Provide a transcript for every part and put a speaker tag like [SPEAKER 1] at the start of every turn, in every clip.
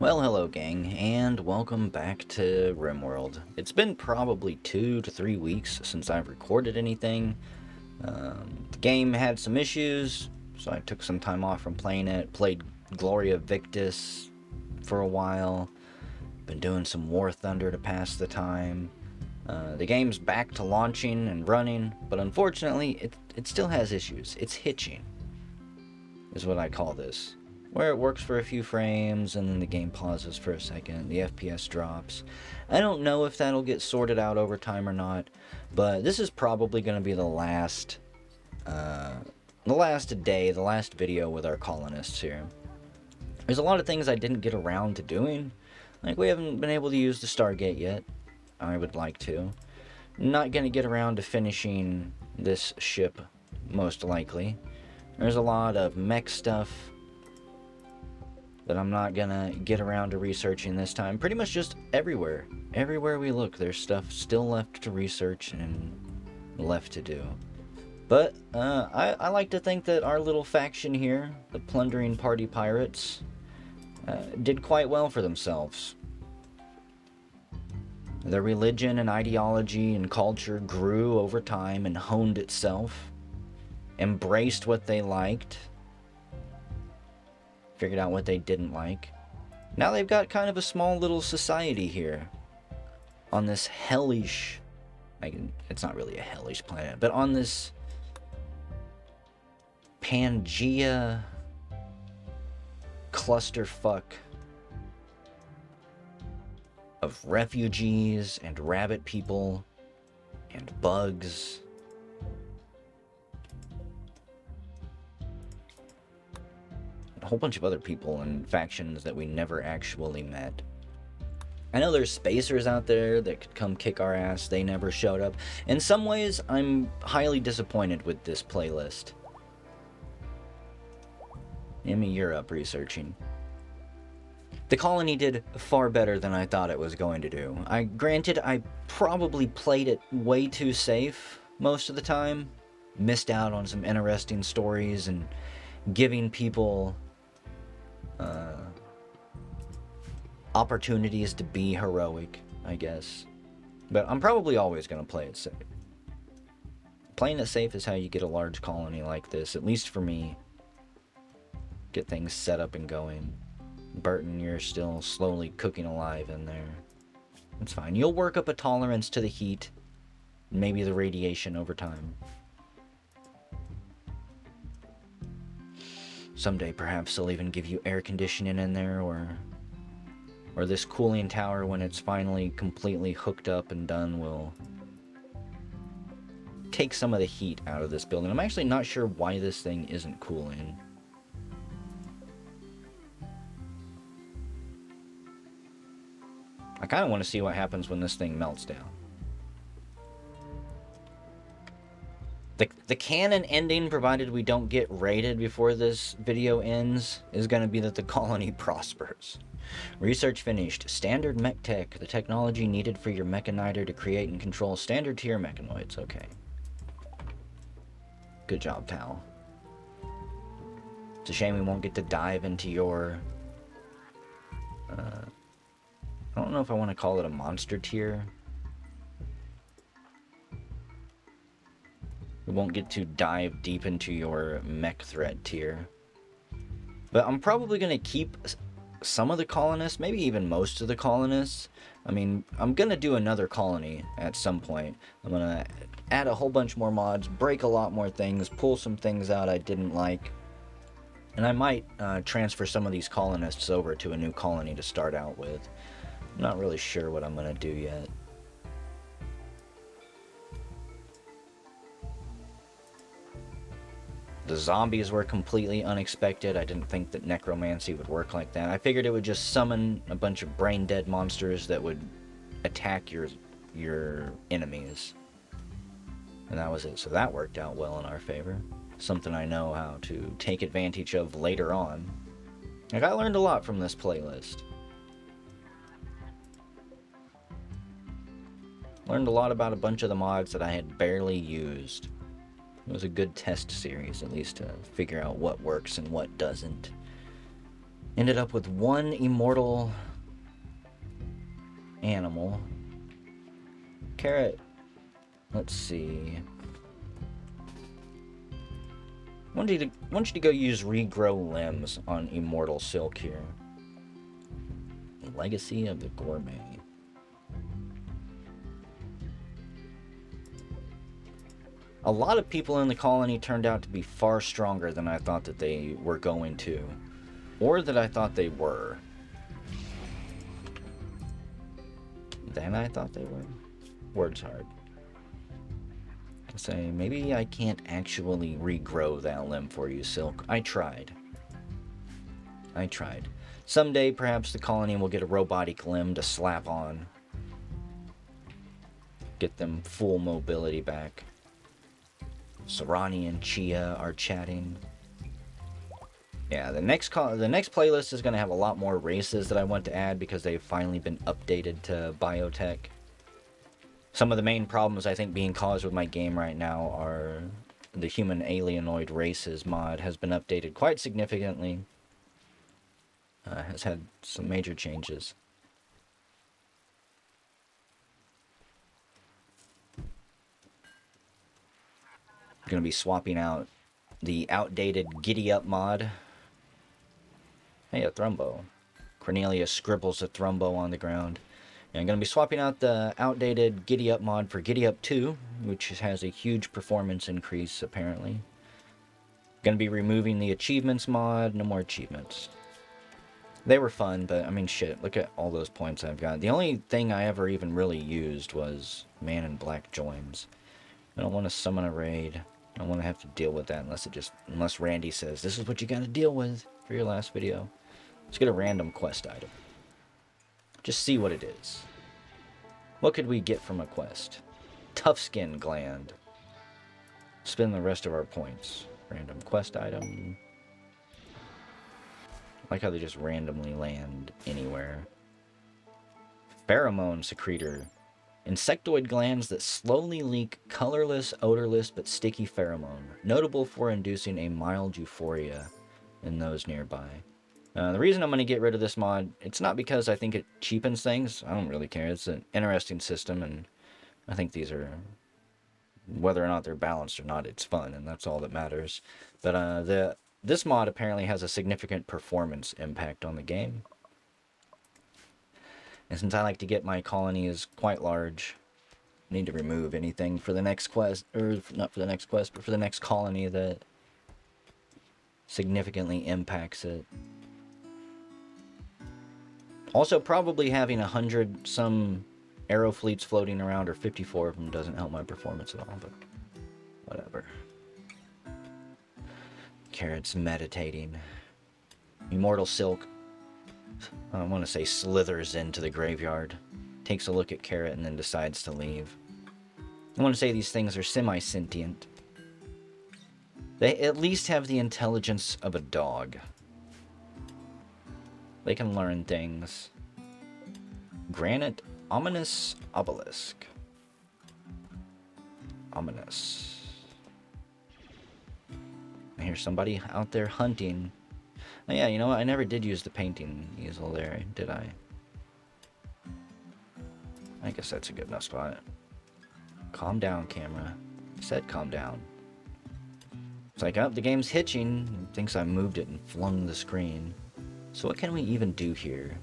[SPEAKER 1] Well, hello gang, and welcome back to Rimworld. It's been probably 2 to 3 weeks since I've recorded anything. The game had some issues, so I took some time off from playing it. Played Gloria Victis for a while. Been doing some War Thunder to pass the time. The game's back to launching and running, but unfortunately, it still has issues. It's hitching, is what I call this. Where it works for a few frames and then the game pauses for a second, the FPS drops. I don't know if that'll get sorted out over time or not, but this is probably going to be the last video with our colonists here. There's a lot of things I didn't get around to doing. Like, we haven't been able to use the Stargate yet. I would like to. Not going to get around to finishing this ship, most likely. There's a lot of mech stuff that I'm not gonna get around to researching this time. Pretty much just everywhere. Everywhere we look, there's stuff still left to research and left to do. But I like to think that our little faction here, the plundering party pirates, did quite well for themselves. Their religion and ideology and culture grew over time and honed itself, embraced what they liked, figured out what they didn't like. Now they've got kind of a small little society here on this hellish, it's not really a hellish planet, but on this Pangea clusterfuck of refugees and rabbit people and bugs. A whole bunch of other people and factions that we never actually met. I know there's spacers out there that could come kick our ass. They never showed up. In some ways, I'm highly disappointed with this playlist. Emmy, you're up researching. The colony did far better than I thought it was going to do. Granted, I probably played it way too safe most of the time. Missed out on some interesting stories and giving people opportunities to be heroic, I guess. But I'm probably always going to play it safe. Playing it safe is how you get a large colony like this, at least for me. Get things set up and going. Burton, you're still slowly cooking alive in there. It's fine. You'll work up a tolerance to the heat, maybe the radiation over time. Someday, perhaps, they'll even give you air conditioning in there, or this cooling tower, when it's finally completely hooked up and done, will take some of the heat out of this building. I'm actually not sure why this thing isn't cooling. I kind of want to see what happens when this thing melts down. The canon ending, provided we don't get raided before this video ends, is going to be that the colony prospers. Research finished. Standard mech tech, the technology needed for your mechanizer to create and control standard tier mechanoids. Okay. Good job, pal. It's a shame we won't get to dive into your... I don't know if I want to call it a monster tier. We won't get to dive deep into your mech threat tier. But I'm probably going to keep some of the colonists, maybe even most of the colonists. I mean, I'm going to do another colony at some point. I'm going to add a whole bunch more mods, break a lot more things, pull some things out I didn't like. And I might transfer some of these colonists over to a new colony to start out with. I'm not really sure what I'm going to do yet. The zombies were completely unexpected. I didn't think that necromancy would work like that. I figured it would just summon a bunch of brain-dead monsters that would attack your enemies. And that was it. So that worked out well in our favor. Something I know how to take advantage of later on. Like, I learned a lot from this playlist. Learned a lot about a bunch of the mods that I had barely used. It was a good test series, at least, to figure out what works and what doesn't. Ended up with one immortal animal. Carrot. Let's see. I want you to go use regrow limbs on immortal silk here. Legacy of the gourmet. A lot of people in the colony turned out to be far stronger than I thought that they were going to. Or that I thought they were. Than I thought they were. Word's hard. Say, maybe I can't actually regrow that limb for you, Silk. I tried. Someday, perhaps the colony will get a robotic limb to slap on. Get them full mobility back. Sarani and Chia are chatting. Yeah, the next playlist is going to have a lot more races that I want to add because they've finally been updated to biotech. Some of the main problems I think being caused with my game right now are the human alienoid races mod has been updated quite significantly. Has had some major changes. Going to be swapping out the outdated Giddy Up mod. Hey, a Thrumbo. Cornelia scribbles a Thrumbo on the ground. And I'm going to be swapping out the outdated Giddy Up mod for Giddy Up 2, which has a huge performance increase, apparently. Going to be removing the achievements mod. No more achievements. They were fun, but, I mean, shit, look at all those points I've got. The only thing I ever even really used was Man in Black joins. I don't want to summon a raid. I don't want to have to deal with that unless Randy says, this is what you got to deal with for your last video. Let's get a random quest item. Just see what it is. What could we get from a quest? Tough skin gland. Spend the rest of our points. Random quest item. I like how they just randomly land anywhere. Pheromone secretor. Insectoid glands that slowly leak colorless, odorless, but sticky pheromone. Notable for inducing a mild euphoria in those nearby. The reason I'm going to get rid of this mod, it's not because I think it cheapens things. I don't really care. It's an interesting system, and I think these are, whether or not they're balanced or not, it's fun, and that's all that matters. But this mod apparently has a significant performance impact on the game. And since I like to get my colonies quite large, I need to remove anything for the next quest, or not for the next quest, but for the next colony that significantly impacts it. Also, probably having 100 some arrow fleets floating around, or 54 of them, doesn't help my performance at all, but whatever. Carrot's meditating. Immortal Silk, I want to say, slithers into the graveyard, takes a look at Carrot, and then decides to leave. I want to say these things are semi-sentient. They at least have the intelligence of a dog. They can learn things. Granite ominous obelisk. Ominous. I hear somebody out there hunting. Oh yeah, you know what? I never did use the painting easel there, did I? I guess that's a good enough spot. Calm down, camera. I said calm down. It's like, oh, the game's hitching. It thinks I moved it and flung the screen. So what can we even do here?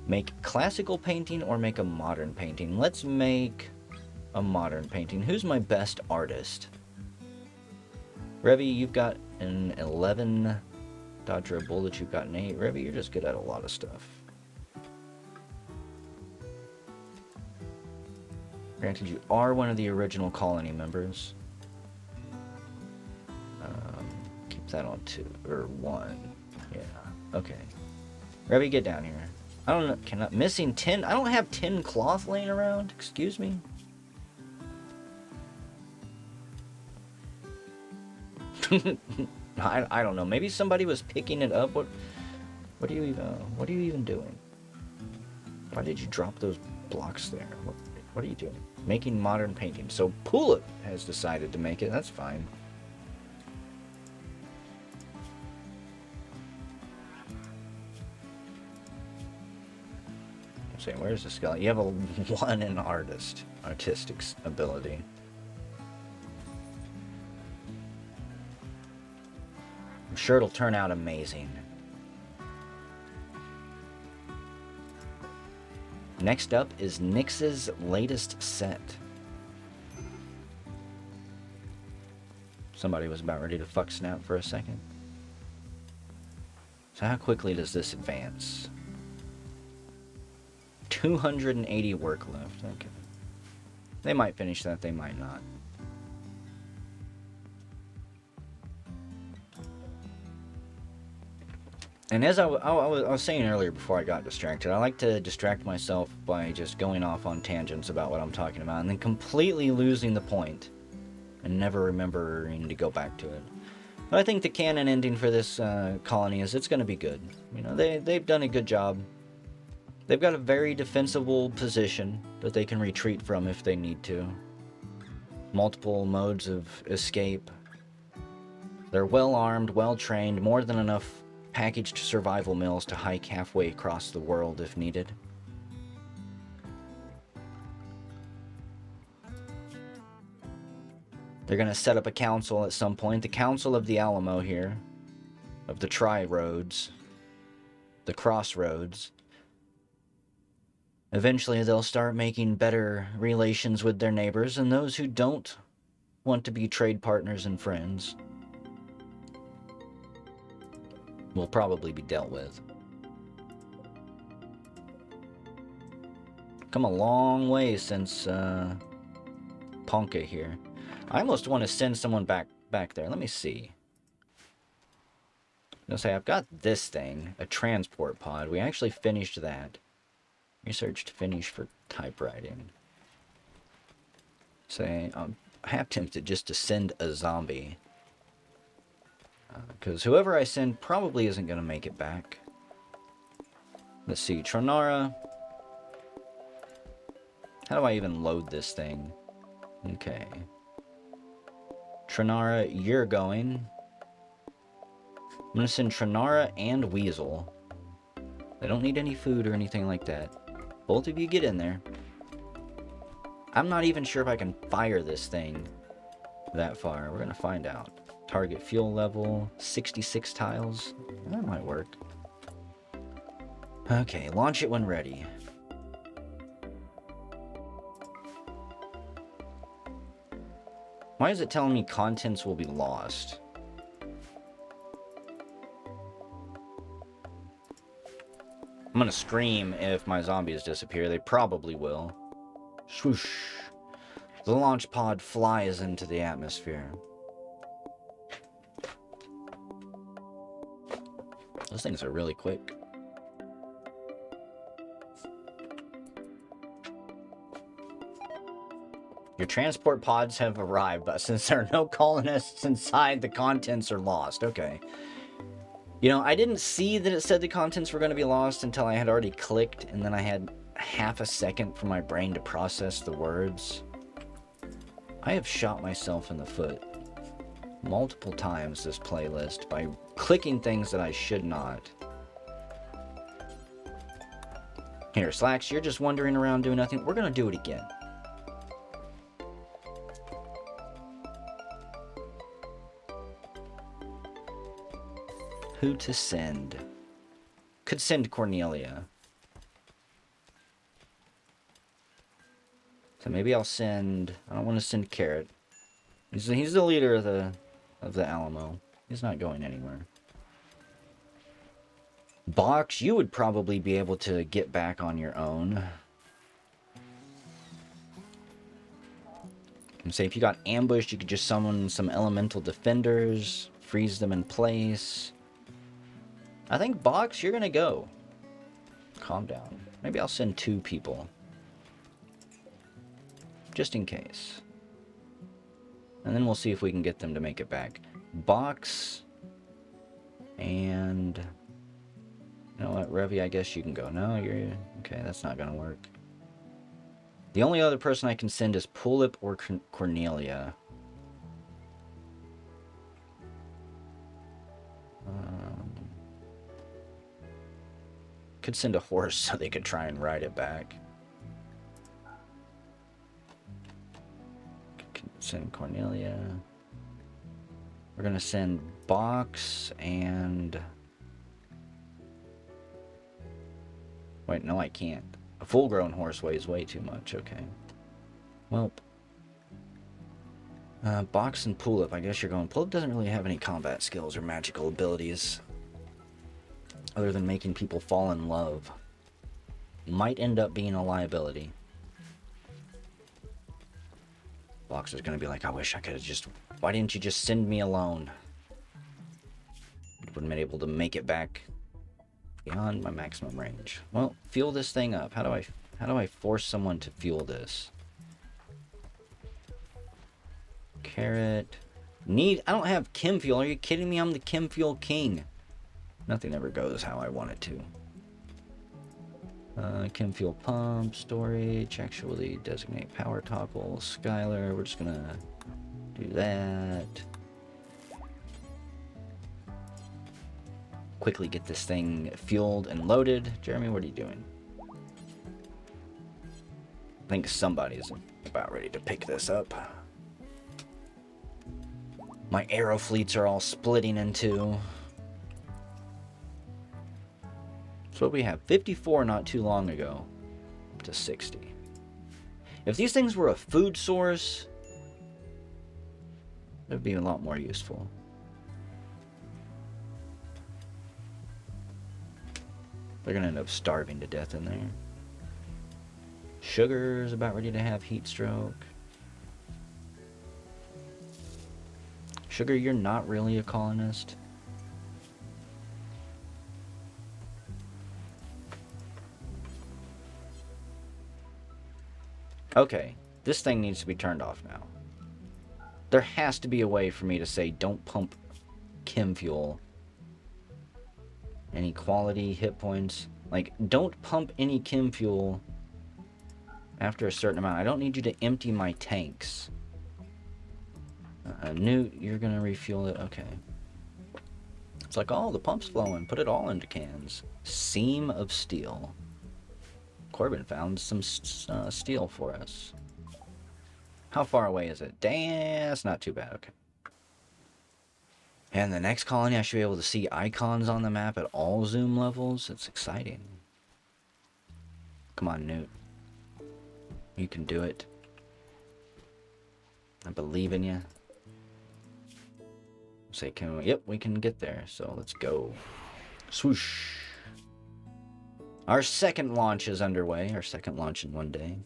[SPEAKER 1] Make classical painting or make a modern painting? Let's make a modern painting. Who's my best artist? Revy, you've got an 11. Dodger a bullet, you've got an 8. Revy, you're just good at a lot of stuff. Granted, you are one of the original colony members. Keep that on 2, or 1. Yeah, okay. Revy, get down here. I don't know, cannot, missing 10, I don't have 10 cloth laying around, excuse me? I don't know, maybe somebody was picking it up, what are you even doing? Why did you drop those blocks there? What are you doing? Making modern painting. So Pula has decided to make it, that's fine. Say, where's the skeleton? You have a 1 in artistic ability. I'm sure it'll turn out amazing. Next up is Nyx's latest set. Somebody was about ready to fuck snap for a second. So how quickly does this advance? 280 work left. Okay. They might finish that, they might not. And as I was saying earlier before I got distracted, I like to distract myself by just going off on tangents about what I'm talking about and then completely losing the point and never remembering to go back to it. But I think the canon ending for this colony is it's going to be good. You know, they've done a good job. They've got a very defensible position that they can retreat from if they need to. Multiple modes of escape. They're well armed, well trained, more than enough packaged survival meals to hike halfway across the world if needed. They're going to set up a council at some point, the Council of the Alamo here, of the Tri-Roads, the Crossroads. Eventually they'll start making better relations with their neighbors and those who don't want to be trade partners and friends will probably be dealt with. Come a long way since Ponka here. I almost want to send someone back there. Let me see. I'll say I've got this thing, a transport pod. We actually finished that. Researched finish for typewriting. Say I'm half tempted just to send a zombie. Because whoever I send probably isn't going to make it back. Let's see, Tronara. How do I even load this thing? Okay. Tronara, you're going. I'm going to send Tronara and Weasel. They don't need any food or anything like that. Both of you get in there. I'm not even sure if I can fire this thing that far. We're going to find out. Target fuel level, 66 tiles. That might work. Okay, launch it when ready. Why is it telling me contents will be lost? I'm gonna scream if my zombies disappear. They probably will. Swoosh. The launch pod flies into the atmosphere. Those things are really quick. Your transport pods have arrived, but since there are no colonists inside, the contents are lost. Okay. You know, I didn't see that it said the contents were going to be lost until I had already clicked, and then I had half a second for my brain to process the words. I have shot myself in the foot multiple times this playlist by clicking things that I should not. Here, Slacks, you're just wandering around doing nothing. We're going to do it again. Who to send? Could send Cornelia. So maybe I'll send... I don't want to send Carrot. He's the leader of the Alamo. He's not going anywhere. Box, you would probably be able to get back on your own. And say if you got ambushed, you could just summon some elemental defenders, freeze them in place. I think Box, you're gonna go. Calm down. Maybe I'll send 2 people. Just in case. And then we'll see if we can get them to make it back. Box. And... you know what, Revy, I guess you can go. No, you're... okay, that's not gonna work. The only other person I can send is Pulip or Cornelia. Could send a horse so they could try and ride it back. Could send Cornelia. We're gonna send Box and... Wait, no I can't. A full-grown horse weighs way too much, okay. Well... Box and Pulip, I guess you're going... Pulip doesn't really have any combat skills or magical abilities. Other than making people fall in love. Might end up being a liability. Box is gonna be like, I wish I could have just... Why didn't you just send me alone? I wouldn't have been able to make it back beyond my maximum range. Well, fuel this thing up. How do I force someone to fuel this? Carrot. I don't have chem fuel. Are you kidding me? I'm the chem fuel king. Nothing ever goes how I want it to. Chem fuel pump, storage, actually designate power toggle, Skylar. We're just gonna do that. Quickly get this thing fueled and loaded. Jeremy, what are you doing? I think somebody's about ready to pick this up. My arrow fleets are all splitting in two. So what we have, 54 not too long ago, up to 60. If these things were a food source, it would be a lot more useful. They're gonna end up starving to death in there. Sugar's about ready to have heat stroke. Sugar, you're not really a colonist. Okay, this thing needs to be turned off now. There has to be a way for me to say, don't pump chem fuel. Any quality hit points. Like, don't pump any chem fuel after a certain amount. I don't need you to empty my tanks. Newt, you're gonna refuel it. Okay. It's like, oh, the pump's flowing. Put it all into cans. Seam of steel. Corbin found some steel for us. How far away is it? Damn, it's not too bad. Okay. And the next colony, I should be able to see icons on the map at all zoom levels. It's exciting. Come on, Newt. You can do it. I believe in you. Say, can we? Yep, we can get there. So let's go. Swoosh. Our second launch is underway. Our second launch in one day.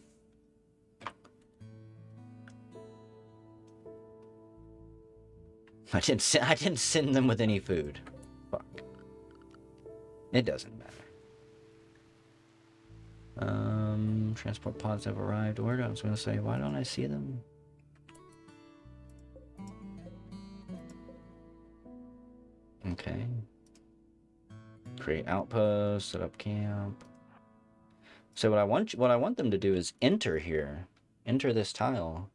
[SPEAKER 1] I didn't send them with any food. Fuck. It doesn't matter. Transport pods have arrived. Where I was gonna say, why don't I see them? Okay. Create outpost, set up camp. So what I want them to do is enter here. Enter this tile.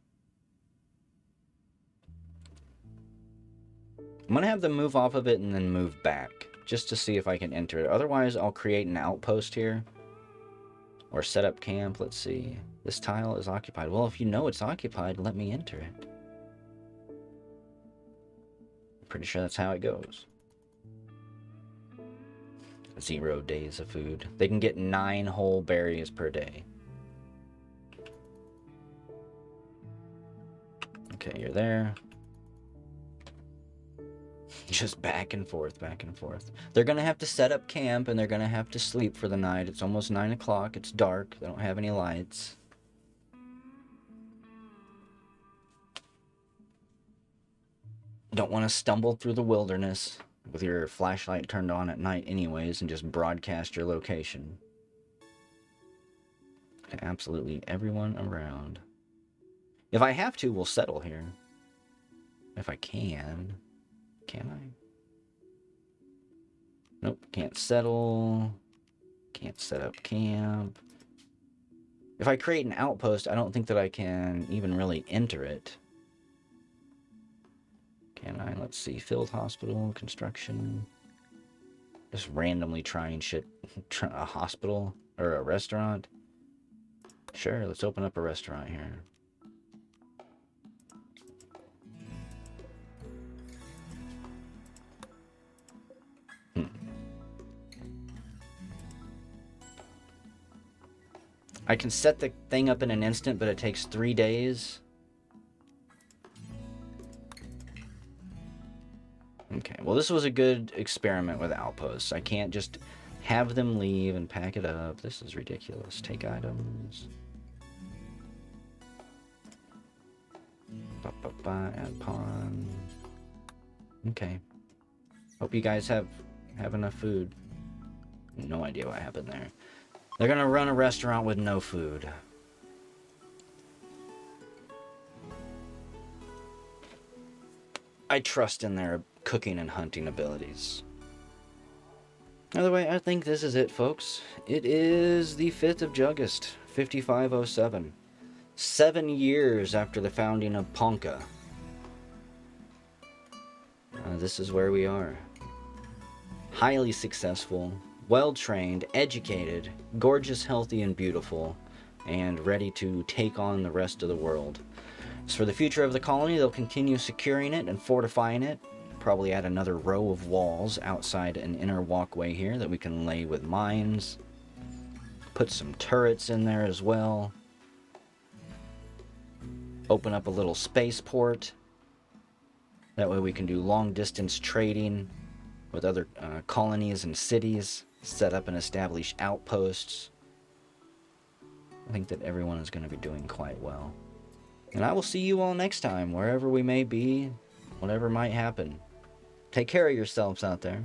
[SPEAKER 1] I'm gonna have them move off of it and then move back, just to see if I can enter it. Otherwise, I'll create an outpost here. Or set up camp, let's see. This tile is occupied. Well, if you know it's occupied, let me enter it. I'm pretty sure that's how it goes. 0 days of food. They can get 9 whole berries per day. Okay, you're there. Just back and forth, back and forth. They're gonna have to set up camp and they're gonna have to sleep for the night. It's almost 9 o'clock. It's dark. They don't have any lights. Don't want to stumble through the wilderness with your flashlight turned on at night anyways and just broadcast your location to absolutely everyone around. If I have to, we'll settle here. If I can. Can I? Nope, can't settle. Can't set up camp. If I create an outpost, I don't think that I can even really enter it. Can I? Let's see. Field hospital, construction. Just randomly trying shit. A hospital or a restaurant. Sure, let's open up a restaurant here. I can set the thing up in an instant, but it takes 3 days. Okay, well this was a good experiment with Outposts. I can't just have them leave and pack it up. This is ridiculous. Take items. Add pawn. Okay. Hope you guys have enough food. No idea what happened there. They're gonna run a restaurant with no food. I trust in their cooking and hunting abilities. Either way, I think this is it, folks. It is the 5th of August, 5507. 7 years after the founding of Ponca. This is where we are. Highly successful, well-trained, educated, gorgeous, healthy, and beautiful, and ready to take on the rest of the world. As for the future of the colony, they'll continue securing it and fortifying it. Probably add another row of walls outside an inner walkway here that we can lay with mines. Put some turrets in there as well. Open up a little spaceport. That way we can do long-distance trading with other colonies and cities. Set up and establish outposts. I think that everyone is going to be doing quite well. And I will see you all next time, wherever we may be, whatever might happen. Take care of yourselves out there.